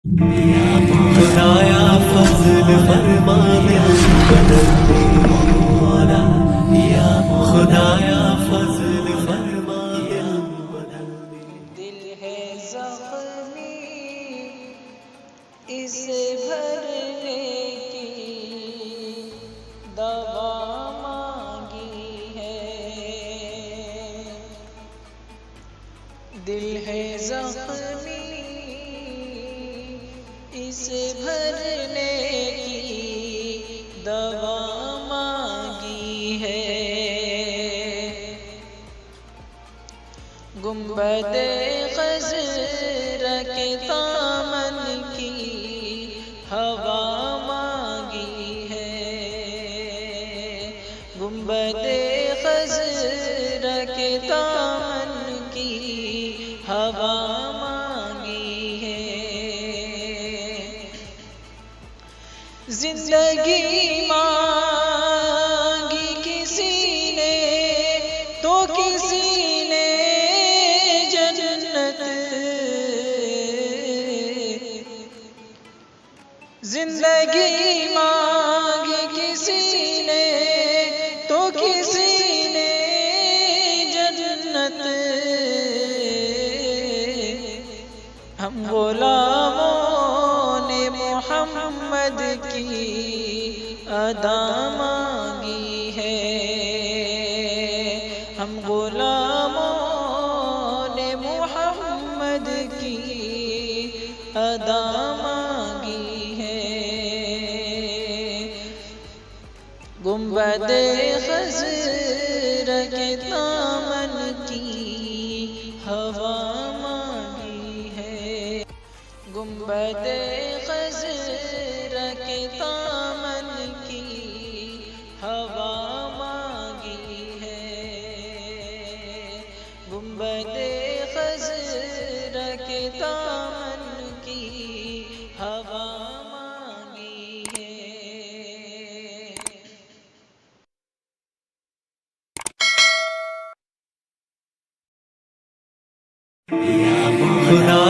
خدایا فضل فرما دل بدل دے مولا، یا خدایا فضل فرما دل بدل دے۔ دل ہے زخمی اسے بھرنے کی دوا مانگی ہے، دل ہے زخمی اسے بھرنے کی دوا مانگی ہے، گنبد خضرا کے دامن کی ہوا مانگی ہے، گنبد خضرا کے دامن کی ہوا مانگی ہے، زندگی مانگی کسی نے تو کسی نے جنت، زندگی مانگی کسی نے تو کسی نے جنت، ہم غلاموں نے محمد کی ادا مانگی ہے، ہم غلاموں نے محمد کی ادا مانگی ہے، گنبد خضرا کے دامن کی ہوا مانگی ہے، گنبد خضرا کے دامن کی ہوا مانگی ہے، گنبد خضرا کے دامن کی ہوا مانگی ہے۔ خدا